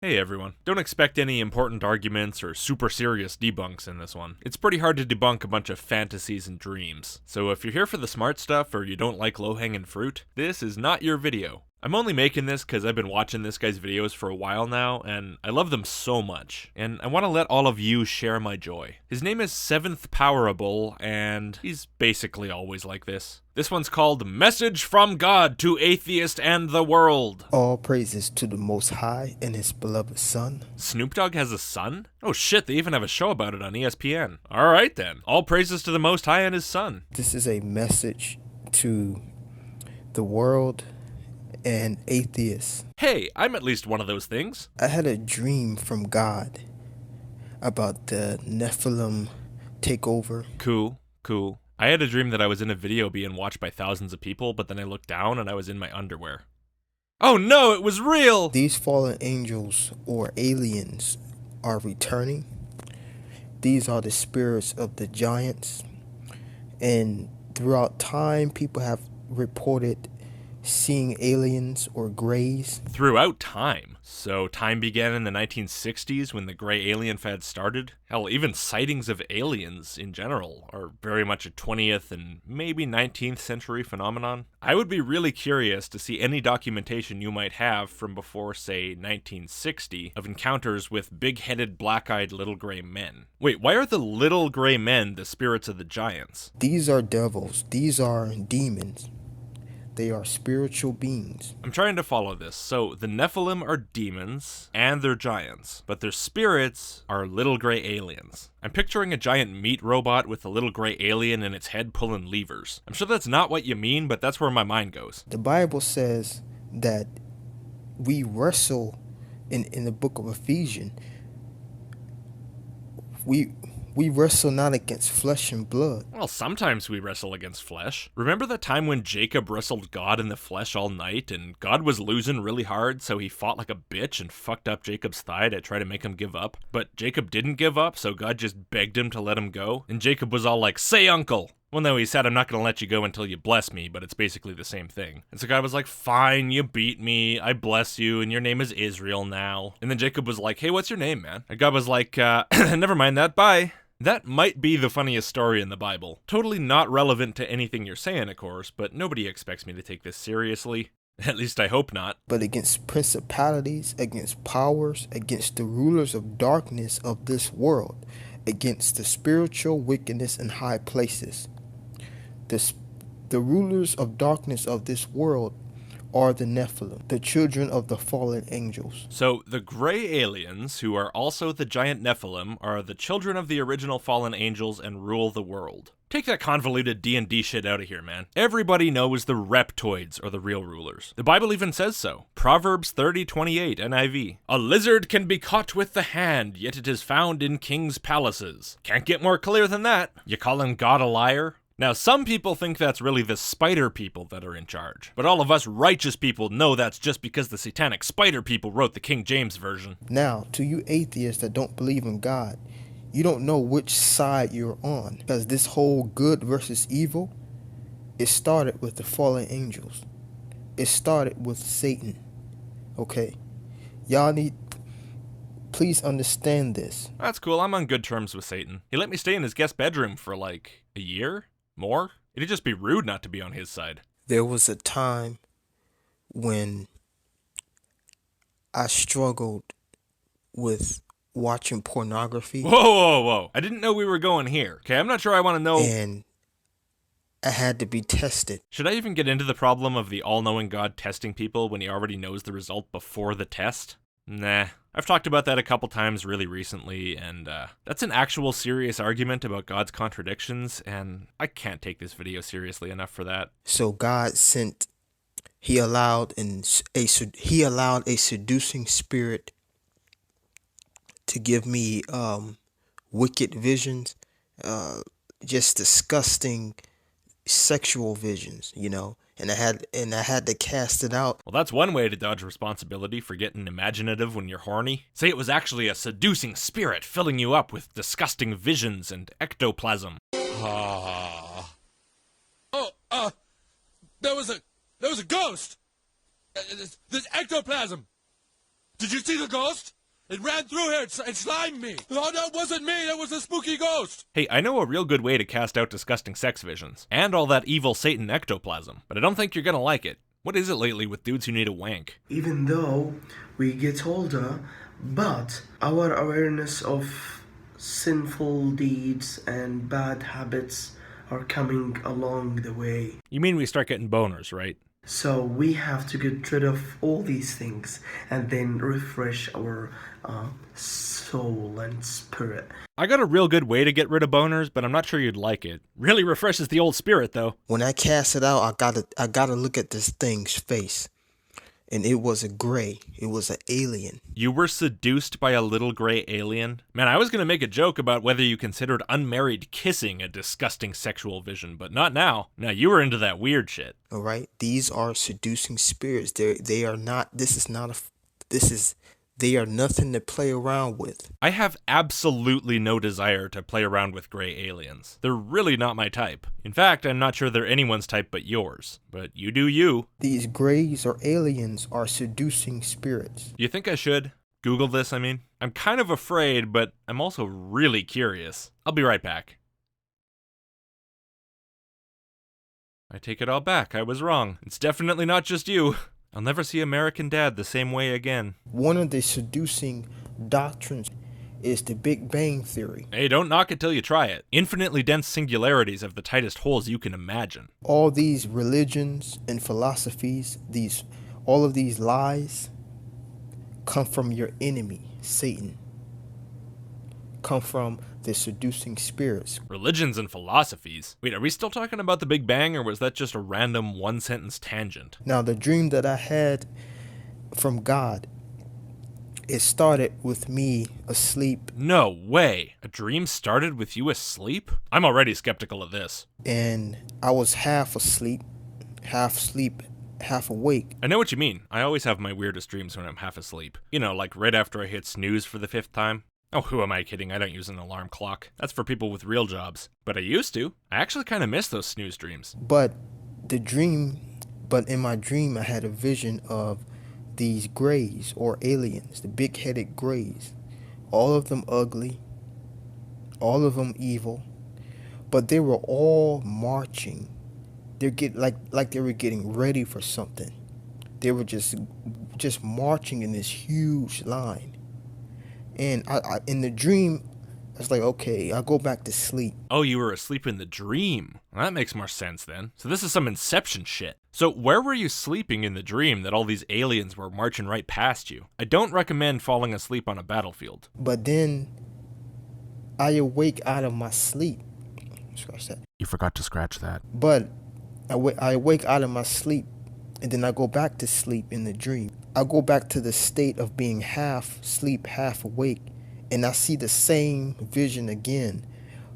Hey everyone. Don't expect any important arguments or super serious debunks in this one. It's pretty hard to debunk a bunch of fantasies and dreams. So if you're here for the smart stuff or you don't like low-hanging fruit, this is not your video. I'm only making this because I've been watching this guy's videos for a while now, and I love them so much, and I want to let all of you share my joy. His name is Seventh Powerable, and he's basically always like this. This one's called Message from God to Atheist and the World. All praises to the Most High and His beloved Son. Snoop Dogg has a son? Oh shit, they even have a show about it on ESPN. Alright then, all praises to the Most High and His Son. This is a message to the world and atheists. Hey, I'm at least one of those things. I had a dream from God about the Nephilim takeover. Cool. I had a dream that I was in a video being watched by thousands of people, but then I looked down and I was in my underwear. Oh no, it was real! These fallen angels or aliens are returning. These are the spirits of the giants. And throughout time, people have reported seeing aliens or greys. Throughout time? So time began in the 1960s when the gray alien fad started? Hell, even sightings of aliens in general are very much a 20th and maybe 19th century phenomenon. I would be really curious to see any documentation you might have from before, say, 1960 of encounters with big-headed, black-eyed little gray men. Wait, why are the little gray men the spirits of the giants? These are devils. These are demons. They are spiritual beings. I'm trying to follow this. So, the Nephilim are demons, and they're giants, but their spirits are little gray aliens. I'm picturing a giant meat robot with a little gray alien in its head pulling levers. I'm sure that's not what you mean, but that's where my mind goes. The Bible says that we wrestle in the book of Ephesians. We wrestle not against flesh and blood. Well, sometimes we wrestle against flesh. Remember the time when Jacob wrestled God in the flesh all night, and God was losing really hard, so he fought like a bitch and fucked up Jacob's thigh to try to make him give up? But Jacob didn't give up, so God just begged him to let him go, and Jacob was all like, "Say, uncle!" Well, no, he said, "I'm not going to let you go until you bless me," but it's basically the same thing. And so God was like, "Fine, you beat me, I bless you, and your name is Israel now." And then Jacob was like, "Hey, what's your name, man?" And God was like, never mind that, bye. That might be the funniest story in the Bible. Totally not relevant to anything you're saying, of course, but nobody expects me to take this seriously. At least I hope not. But against principalities, against powers, against the rulers of darkness of this world, against the spiritual wickedness in high places. The rulers of darkness of this world are the Nephilim, the children of the fallen angels. So the gray aliens, who are also the giant Nephilim, are the children of the original fallen angels and rule the world. Take that convoluted D&D shit out of here, man. Everybody knows the reptoids are the real rulers. The Bible even says so. Proverbs 30:28 NIV. A lizard can be caught with the hand, yet it is found in kings' palaces. Can't get more clear than that. You calling God a liar? Now, some people think that's really the spider people that are in charge, but all of us righteous people know that's just because the satanic spider people wrote the King James Version. Now, to you atheists that don't believe in God, you don't know which side you're on, because this whole good versus evil, it started with the fallen angels. It started with Satan. Okay? Y'all please understand this. That's cool, I'm on good terms with Satan. He let me stay in his guest bedroom for like a year? More? It'd just be rude not to be on his side. There was a time when I struggled with watching pornography. Whoa. I didn't know we were going here. Okay, I'm not sure I want to know. And I had to be tested. Should I even get into the problem of the all-knowing God testing people when he already knows the result before the test? Nah. I've talked about that a couple times really recently, and that's an actual serious argument about God's contradictions, and I can't take this video seriously enough for that. So God sent, he allowed a seducing spirit to give me wicked visions, just disgusting sexual visions, you know. And I had to cast it out. Well, that's one way to dodge responsibility for getting imaginative when you're horny. Say it was actually a seducing spirit filling you up with disgusting visions and ectoplasm. Oh, there was a ghost. There's ectoplasm. Did you see the ghost? It ran through here. It slimed me. Oh, that wasn't me. That was a spooky ghost. Hey, I know a real good way to cast out disgusting sex visions, and all that evil Satan ectoplasm, but I don't think you're gonna like it. What is it lately with dudes who need a wank? Even though we get older, but our awareness of sinful deeds and bad habits are coming along the way. You mean we start getting boners, right? So we have to get rid of all these things and then refresh our soul and spirit. I got a real good way to get rid of boners, but I'm not sure you'd like it. Really refreshes the old spirit, though. When I cast it out, I gotta look at this thing's face. And it was a gray. It was an alien. You were seduced by a little gray alien? Man, I was gonna make a joke about whether you considered unmarried kissing a disgusting sexual vision, but not now. Now you were into that weird shit. All right? These are seducing spirits. They are not, they are nothing to play around with. I have absolutely no desire to play around with gray aliens. They're really not my type. In fact, I'm not sure they're anyone's type but yours. But you do you. These grays or aliens are seducing spirits. Do you think I should? Google this, I mean? I'm kind of afraid, but I'm also really curious. I'll be right back. I take it all back. I was wrong. It's definitely not just you. I'll never see American Dad the same way again. One of the seducing doctrines is the Big Bang Theory. Hey, don't knock it till you try it. Infinitely dense singularities have the tightest holes you can imagine. All these religions and philosophies, all of these lies come from your enemy, Satan. Come from the seducing spirits. Religions and philosophies? Wait, are we still talking about the Big Bang, or was that just a random one-sentence tangent? Now, the dream that I had from God, it started with me asleep. No way! A dream started with you asleep? I'm already skeptical of this. And I was half asleep, half awake. I know what you mean. I always have my weirdest dreams when I'm half asleep. You know, like right after I hit snooze for the 5th time. Oh, who am I kidding? I don't use an alarm clock. That's for people with real jobs. But I used to. I actually kind of miss those snooze dreams. But in my dream, I had a vision of these grays or aliens, the big-headed grays. All of them ugly, all of them evil, but they were all marching. They get like they were getting ready for something. They were just marching in this huge line. And I in the dream, I was like, okay, I'll go back to sleep. Oh, you were asleep in the dream. Well, that makes more sense then. So this is some Inception shit. So where were you sleeping in the dream that all these aliens were marching right past you? I don't recommend falling asleep on a battlefield. But then I awake out of my sleep. Scratch that. You forgot to scratch that. But I awake out of my sleep, and then I go back to sleep in the dream. I go back to the state of being half asleep, half awake, and I see the same vision again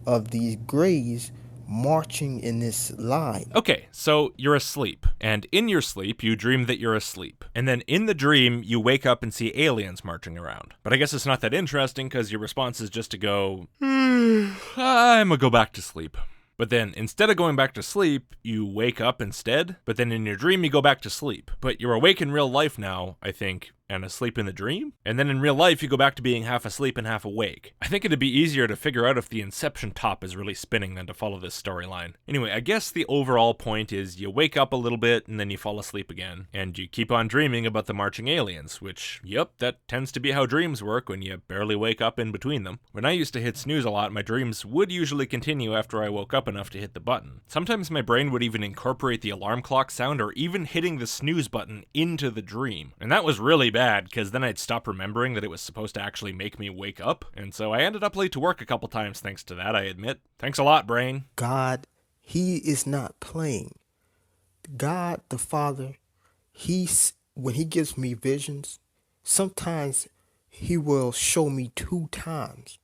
of these grays marching in this line. Okay, so you're asleep, and in your sleep, you dream that you're asleep. And then in the dream, you wake up and see aliens marching around. But I guess it's not that interesting, because your response is just to go, I'm gonna go back to sleep. But then, instead of going back to sleep, you wake up instead. But then in your dream, you go back to sleep. But you're awake in real life now, I think, and asleep in the dream? And then in real life, you go back to being half asleep and half awake. I think it'd be easier to figure out if the Inception top is really spinning than to follow this storyline. Anyway, I guess the overall point is you wake up a little bit and then you fall asleep again. And you keep on dreaming about the marching aliens, which, yep, that tends to be how dreams work when you barely wake up in between them. When I used to hit snooze a lot, my dreams would usually continue after I woke up enough to hit the button. Sometimes my brain would even incorporate the alarm clock sound or even hitting the snooze button into the dream. And that was really bad, because then I'd stop remembering that it was supposed to actually make me wake up. And so I ended up late to work a couple times thanks to that, I admit. Thanks a lot, brain. God, he is not playing. God, the Father, when he gives me visions, sometimes he will show me 2 times.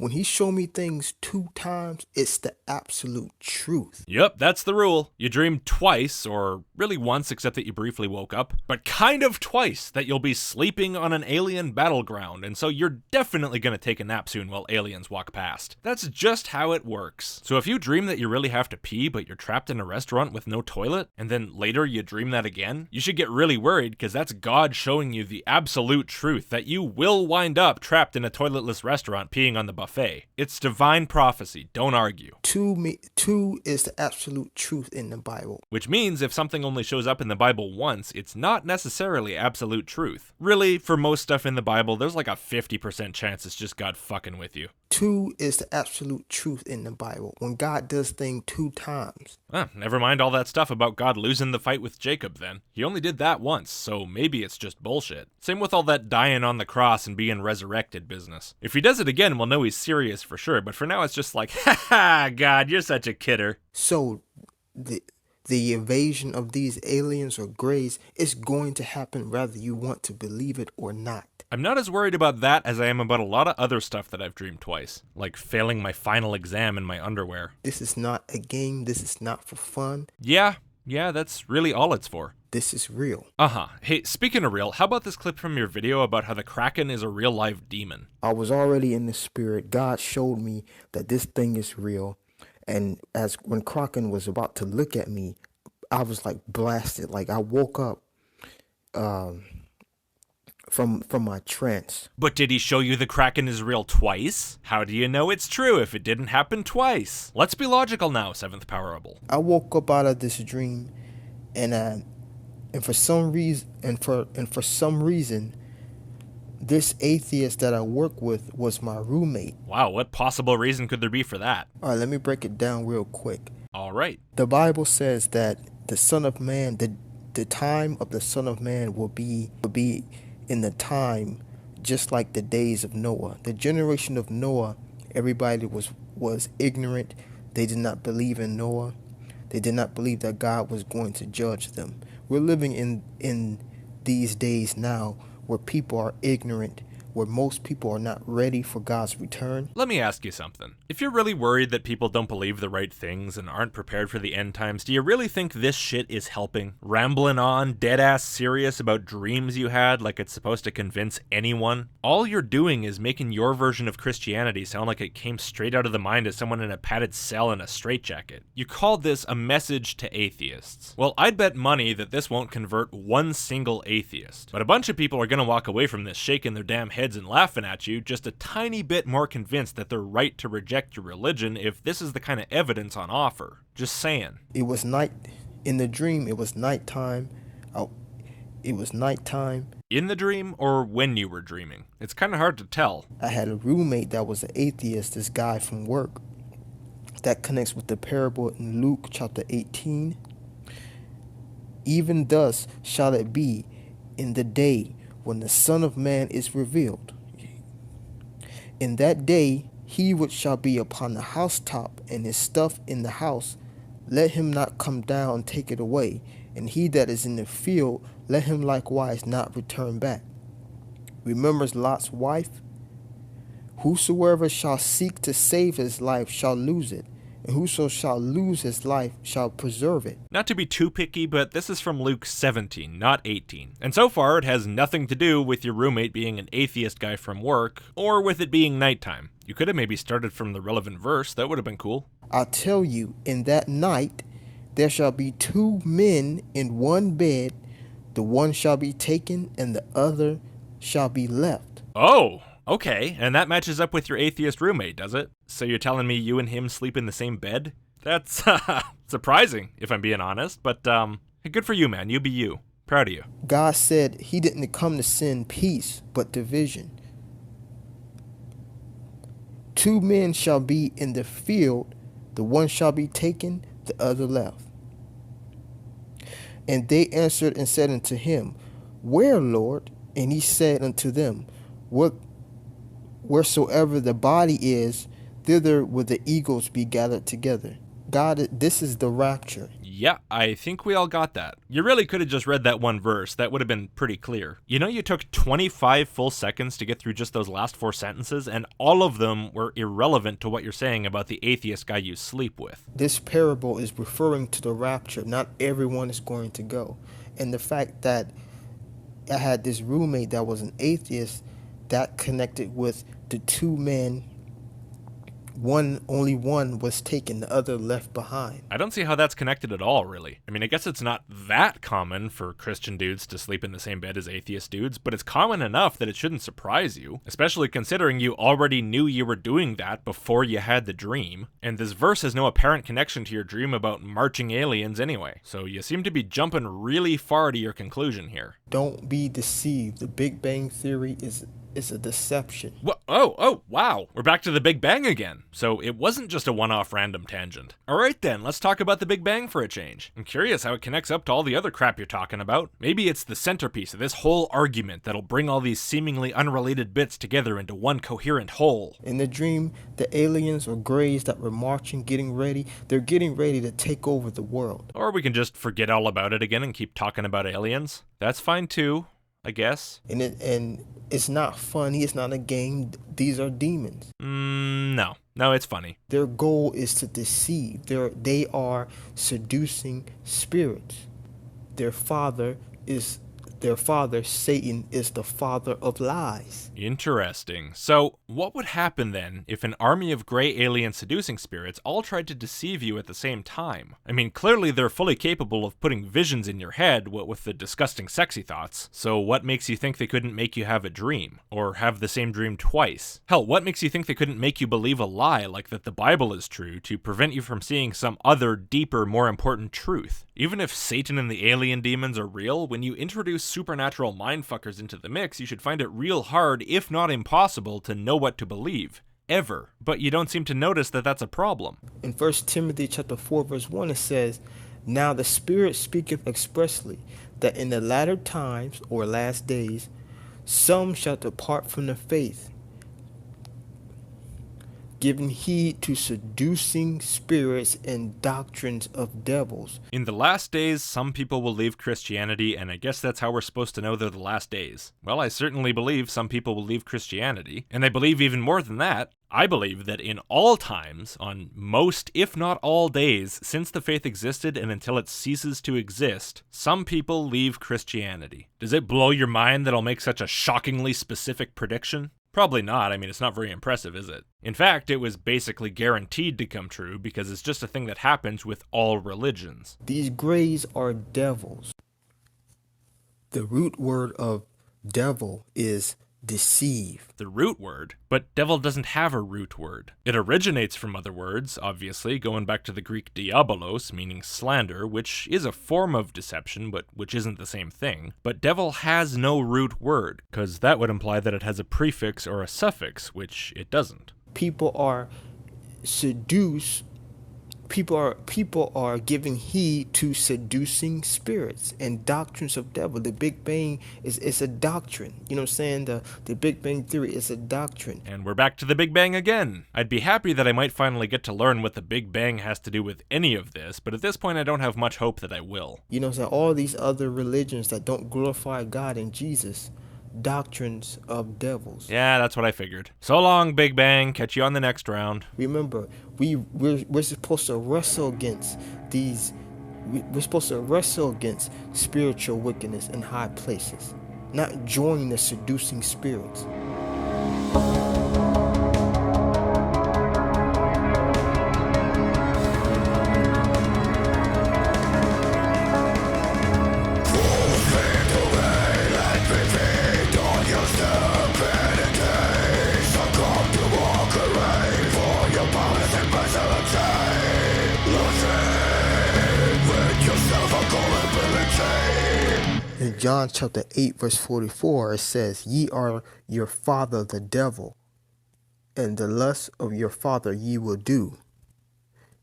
When he showed me things 2 times, it's the absolute truth. Yep, that's the rule. You dream twice, or really once except that you briefly woke up, but kind of twice that you'll be sleeping on an alien battleground, and so you're definitely gonna take a nap soon while aliens walk past. That's just how it works. So if you dream that you really have to pee, but you're trapped in a restaurant with no toilet, and then later you dream that again, you should get really worried, because that's God showing you the absolute truth that you will wind up trapped in a toiletless restaurant peeing on the buffet. It's divine prophecy, don't argue. 2 is the absolute truth in the Bible. Which means if something only shows up in the Bible once, it's not necessarily absolute truth. Really, for most stuff in the Bible, there's like a 50% chance it's just God fucking with you. 2 is the absolute truth in the Bible. When God does things 2 times. Never mind all that stuff about God losing the fight with Jacob then. He only did that once, so maybe it's just bullshit. Same with all that dying on the cross and being resurrected business. If he does it again, we'll know he's serious for sure, but for now it's just like, ha, God, you're such a kidder. So, the invasion of these aliens or greys is going to happen whether you want to believe it or not. I'm not as worried about that as I am about a lot of other stuff that I've dreamed twice, like failing my final exam in my underwear. This is not a game. This is not for fun. Yeah, that's really all it's for. This is real. Hey, speaking of real, how about this clip from your video about how the Kraken is a real live demon? I was already in the spirit. God showed me that this thing is real. And when Kraken was about to look at me, I was like blasted. Like I woke up from my trance. But did he show you the Kraken is real twice? How do you know it's true if it didn't happen twice? Let's be logical now, Seventh Powerable. I woke up out of this dream, and for some reason, this atheist that I work with was my roommate. Wow, what possible reason could there be for that? All right, let me break it down real quick. All right. The Bible says that the Son of Man, the time of the Son of Man will be in the time just like the days of Noah. The generation of Noah, everybody was ignorant. They did not believe in Noah. They did not believe that God was going to judge them. We're living in these days now where people are ignorant, where most people are not ready for God's return. Let me ask you something. If you're really worried that people don't believe the right things and aren't prepared for the end times, do you really think this shit is helping? Rambling on, dead-ass serious about dreams you had like it's supposed to convince anyone? All you're doing is making your version of Christianity sound like it came straight out of the mind of someone in a padded cell in a straitjacket. You called this a message to atheists. Well, I'd bet money that this won't convert one single atheist. But a bunch of people are gonna walk away from this shaking their damn heads and laughing at you, just a tiny bit more convinced that they're right to reject your religion if this is the kind of evidence on offer. Just saying. It was night. In the dream, it was nighttime. It was nighttime. In the dream or when you were dreaming? It's kind of hard to tell. I had a roommate that was an atheist, this guy from work. That connects with the parable in Luke chapter 18. Even thus shall it be in the day when the Son of Man is revealed. In that day, he which shall be upon the housetop and his stuff in the house, let him not come down and take it away. And he that is in the field, let him likewise not return back. Remembers Lot's wife? Whosoever shall seek to save his life shall lose it, and whoso shall lose his life shall preserve it. Not to be too picky, but this is from Luke 17, not 18. And so far, it has nothing to do with your roommate being an atheist guy from work, or with it being nighttime. You could have maybe started from the relevant verse. That would have been cool. I tell you, in that night there shall be 2 men in one bed. The one shall be taken, and the other shall be left. Oh, okay. And that matches up with your atheist roommate, does it? So you're telling me you and him sleep in the same bed? That's surprising, if I'm being honest. But good for you, man. You be you. Proud of you. God said he didn't come to send peace, but division. 2 men shall be in the field, the one shall be taken, the other left. And they answered and said unto him, Where, Lord? And he said unto them, Wheresoever the body is, thither will the eagles be gathered together. This is the rapture. Yeah, I think we all got that. You really could have just read that one verse. That would have been pretty clear. You know, you took 25 full seconds to get through just those last 4 sentences, and all of them were irrelevant to what you're saying about the atheist guy you sleep with. This parable is referring to the rapture. Not everyone is going to go. And the fact that I had this roommate that was an atheist, that connected with the two men. Only one was taken, the other left behind. I don't see how that's connected at all, really. I mean, I guess it's not that common for Christian dudes to sleep in the same bed as atheist dudes, but it's common enough that it shouldn't surprise you, especially considering you already knew you were doing that before you had the dream. And this verse has no apparent connection to your dream about marching aliens anyway, so you seem to be jumping really far to your conclusion here. Don't be deceived. The Big Bang Theory is a deception. What? Oh, wow. We're back to the Big Bang again. So it wasn't just a one-off random tangent. Alright then, let's talk about the Big Bang for a change. I'm curious how it connects up to all the other crap you're talking about. Maybe it's the centerpiece of this whole argument that'll bring all these seemingly unrelated bits together into one coherent whole. In the dream, the aliens or greys that were marching, they're getting ready to take over the world. Or we can just forget all about it again and keep talking about aliens. That's fine too, I guess. And it's not funny. It's not a game. These are demons. No, it's funny. Their goal is to deceive. They are seducing spirits. Their father, Satan, is the father of lies. Interesting. So, what would happen then if an army of gray alien seducing spirits all tried to deceive you at the same time? I mean, clearly they're fully capable of putting visions in your head, what with the disgusting sexy thoughts. So what makes you think they couldn't make you have a dream? Or have the same dream twice? Hell, what makes you think they couldn't make you believe a lie like that the Bible is true to prevent you from seeing some other, deeper, more important truth? Even if Satan and the alien demons are real, when you introduce supernatural mindfuckers into the mix, you should find it real hard, if not impossible, to know what to believe. Ever. But you don't seem to notice that that's a problem. In 1 Timothy chapter 4, verse 1, it says, "Now the Spirit speaketh expressly, that in the latter times, or last days, some shall depart from the faith, giving heed to seducing spirits and doctrines of devils." In the last days, some people will leave Christianity, and I guess that's how we're supposed to know they're the last days. Well, I certainly believe some people will leave Christianity, and I believe even more than that. I believe that in all times, on most, if not all days, since the faith existed and until it ceases to exist, some people leave Christianity. Does it blow your mind that I'll make such a shockingly specific prediction? Probably not. I mean, it's not very impressive, is it? In fact, it was basically guaranteed to come true because it's just a thing that happens with all religions. These greys are devils. The root word of devil is deceive. The root word? But devil doesn't have a root word. It originates from other words, obviously, going back to the Greek diabolos, meaning slander, which is a form of deception, but which isn't the same thing. But devil has no root word, because that would imply that it has a prefix or a suffix, which it doesn't. People are seduced. People are giving heed to seducing spirits and doctrines of devil. The Big Bang is a doctrine. You know what I'm saying? The Big Bang Theory is a doctrine. And we're back to the Big Bang again. I'd be happy that I might finally get to learn what the Big Bang has to do with any of this, but at this point I don't have much hope that I will. You know what I'm saying? All these other religions that don't glorify God and Jesus, doctrines of devils. Yeah, that's what I figured. So long, Big Bang. Catch you on the next round. Remember, we're supposed to wrestle against these. We're supposed to wrestle against spiritual wickedness in high places, not join the seducing spirits. In John chapter 8, verse 44, it says, "Ye are your father the devil, and the lust of your father ye will do.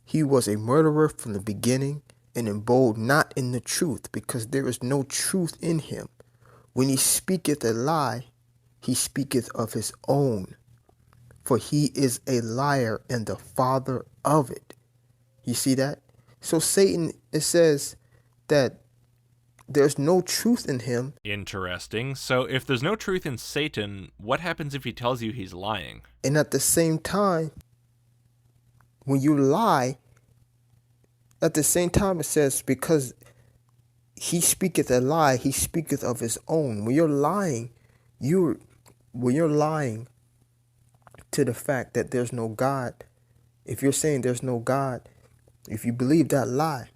He was a murderer from the beginning, and abode not in the truth, because there is no truth in him. When he speaketh a lie, he speaketh of his own, for he is a liar and the father of it." You see that? So Satan, it says that there's no truth in him. Interesting. So if there's no truth in Satan, what happens if he tells you he's lying? And at the same time, when you lie, at the same time it says, because he speaketh a lie, he speaketh of his own. When you're lying, when you're lying to the fact that there's no God, if you're saying there's no God, if you believe that lie,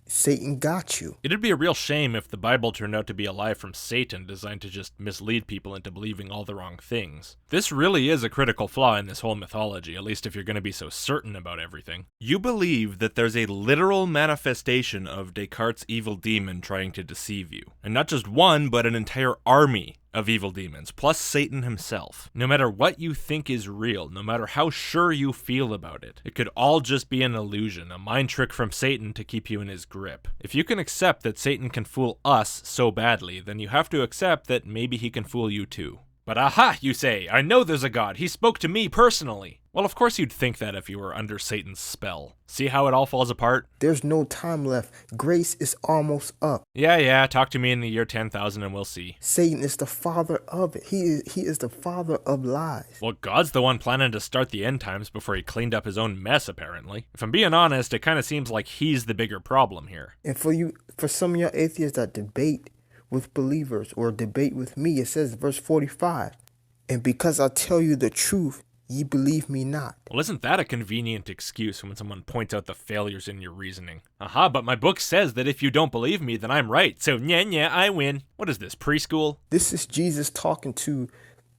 Satan got you. It'd be a real shame if the Bible turned out to be a lie from Satan designed to just mislead people into believing all the wrong things. This really is a critical flaw in this whole mythology, at least if you're going to be so certain about everything. You believe that there's a literal manifestation of Descartes' evil demon trying to deceive you. And not just one, but an entire army of evil demons, plus Satan himself. No matter what you think is real, no matter how sure you feel about it, it could all just be an illusion, a mind trick from Satan to keep you in his grip. If you can accept that Satan can fool us so badly, then you have to accept that maybe he can fool you too. But aha, you say, I know there's a God, he spoke to me personally. Well, of course you'd think that if you were under Satan's spell. See how it all falls apart? There's no time left. Grace is almost up. Yeah, talk to me in the year 10,000 and we'll see. Satan is the father of it. He is the father of lies. Well, God's the one planning to start the end times before he cleaned up his own mess, apparently. If I'm being honest, it kind of seems like he's the bigger problem here. And for some of y'all atheists that debate with believers or debate with me, it says verse 45, and because I tell you the truth, ye believe me not. Well, isn't that a convenient excuse when someone points out the failures in your reasoning? Aha, but my book says that if you don't believe me, then I'm right, so nya, I win. What is this, preschool? This is Jesus talking to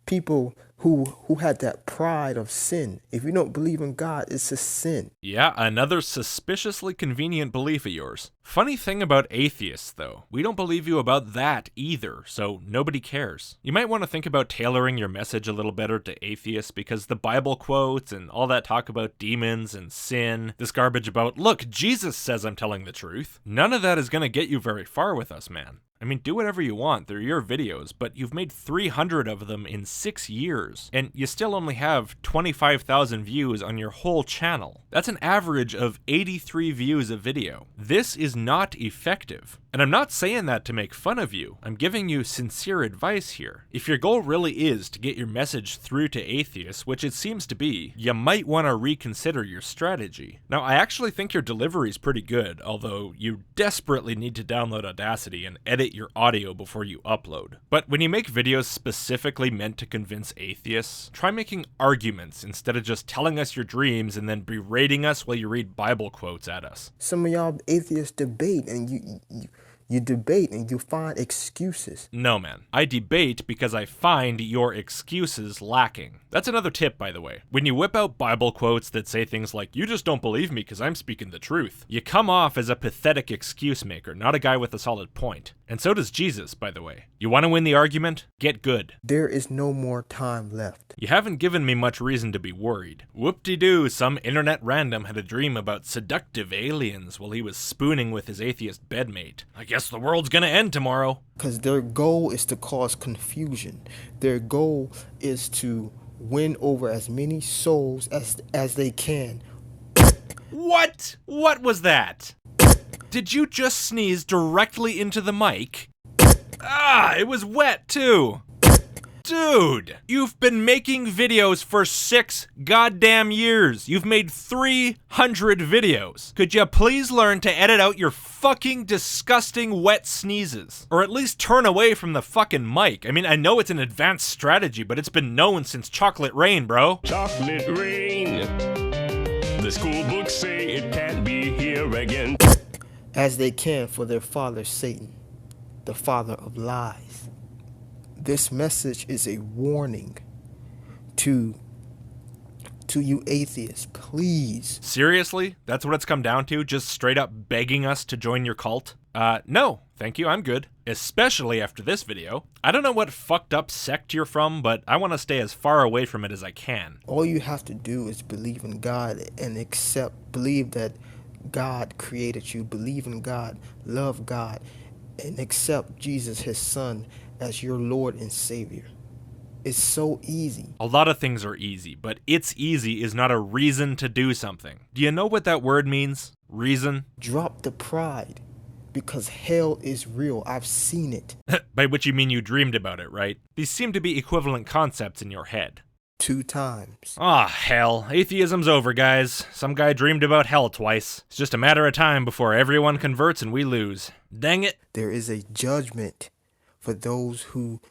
people who had that pride of sin. If you don't believe in God, it's a sin. Yeah, another suspiciously convenient belief of yours. Funny thing about atheists, though, we don't believe you about that either, so nobody cares. You might want to think about tailoring your message a little better to atheists, because the Bible quotes and all that talk about demons and sin, this garbage about, look, Jesus says I'm telling the truth, none of that is going to get you very far with us, man. I mean, do whatever you want, they're your videos, but you've made 300 of them in 6 years, and you still only have 25,000 views on your whole channel. That's an average of 83 views a video. This is not effective. And I'm not saying that to make fun of you. I'm giving you sincere advice here. If your goal really is to get your message through to atheists, which it seems to be, you might want to reconsider your strategy. Now, I actually think your delivery is pretty good, although you desperately need to download Audacity and edit your audio before you upload. But when you make videos specifically meant to convince atheists, try making arguments instead of just telling us your dreams and then berating us while you read Bible quotes at us. Some of y'all atheists debate and you debate and you find excuses. No, man. I debate because I find your excuses lacking. That's another tip, by the way. When you whip out Bible quotes that say things like, you just don't believe me because I'm speaking the truth, you come off as a pathetic excuse maker, not a guy with a solid point. And so does Jesus, by the way. You want to win the argument? Get good. There is no more time left. You haven't given me much reason to be worried. Whoop-de-doo, some internet random had a dream about seductive aliens while he was spooning with his atheist bedmate. I guess the world's gonna end tomorrow. Because their goal is to cause confusion. Their goal is to win over as many souls as they can. What? What was that? Did you just sneeze directly into the mic? Ah, it was wet too. Dude, you've been making videos for 6 goddamn years. You've made 300 videos. Could you please learn to edit out your fucking disgusting wet sneezes? Or at least turn away from the fucking mic. I mean, I know it's an advanced strategy, but it's been known since Chocolate Rain, bro. Chocolate rain. The school books say it can't be here again. As they can for their father Satan, the father of lies. This message is a warning to you atheists, please. Seriously? That's what it's come down to? Just straight up begging us to join your cult? No, thank you, I'm good. Especially after this video. I don't know what fucked up sect you're from, but I want to stay as far away from it as I can. All you have to do is believe in God and believe that God created you, believe in God, love God, and accept Jesus, his son, as your Lord and Savior. It's so easy. A lot of things are easy, but it's easy is not a reason to do something. Do you know what that word means? Reason? Drop the pride, because hell is real. I've seen it. By which you mean you dreamed about it, right? These seem to be equivalent concepts in your head. 2 times. Ah, hell. Atheism's over, guys. Some guy dreamed about hell twice. It's just a matter of time before everyone converts and we lose. Dang it. There is a judgment for those who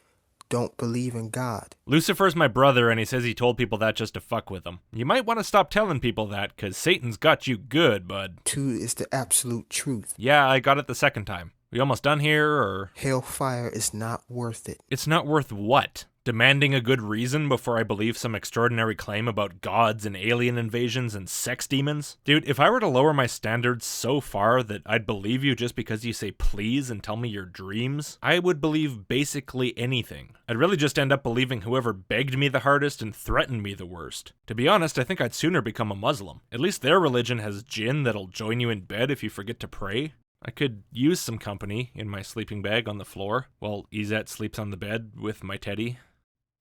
don't believe in God. Lucifer's my brother, and he says he told people that just to fuck with them. You might want to stop telling people that, because Satan's got you good, bud. 2 is the absolute truth. Yeah, I got it the second time. We almost done here, or...? Hellfire is not worth it. It's not worth what? Demanding a good reason before I believe some extraordinary claim about gods and alien invasions and sex demons? Dude, if I were to lower my standards so far that I'd believe you just because you say please and tell me your dreams, I would believe basically anything. I'd really just end up believing whoever begged me the hardest and threatened me the worst. To be honest, I think I'd sooner become a Muslim. At least their religion has jinn that'll join you in bed if you forget to pray. I could use some company in my sleeping bag on the floor while Izette sleeps on the bed with my teddy.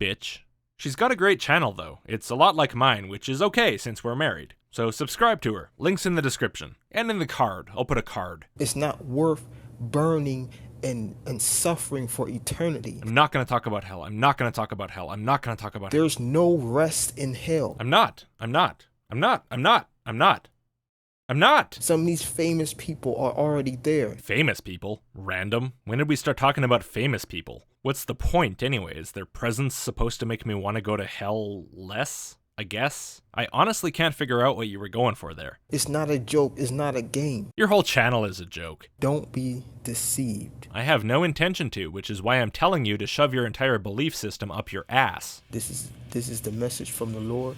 Bitch. She's got a great channel though. It's a lot like mine, which is okay since we're married. So subscribe to her. Links in the description. And in the card. I'll put a card. It's not worth burning and suffering for eternity. I'm not going to talk about hell. I'm not going to talk about hell. I'm not going to talk about hell. There's no rest in hell. I'm not. Some of these famous people are already there. Famous people? Random? When did we start talking about famous people? What's the point anyway? Is their presence supposed to make me want to go to hell less? I guess? I honestly can't figure out what you were going for there. It's not a joke. It's not a game. Your whole channel is a joke. Don't be deceived. I have no intention to, which is why I'm telling you to shove your entire belief system up your ass. This is the message from the Lord.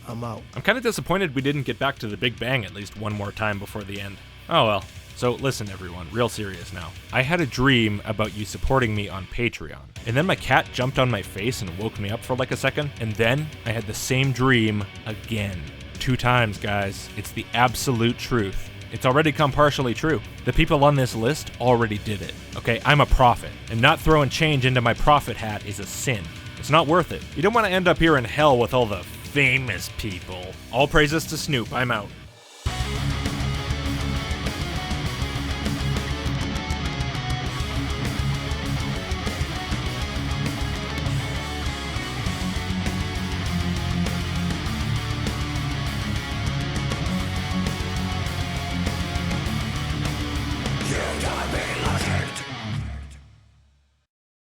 I'm out. I'm kind of disappointed we didn't get back to the Big Bang at least one more time before the end. Oh well. So listen everyone, real serious now. I had a dream about you supporting me on Patreon, and then my cat jumped on my face and woke me up for like a second, and then I had the same dream again. 2 times, guys. It's the absolute truth. It's already come partially true. The people on this list already did it. Okay, I'm a prophet, and not throwing change into my prophet hat is a sin. It's not worth it. You don't want to end up here in hell with all the famous people. All praises to Snoop. I'm out.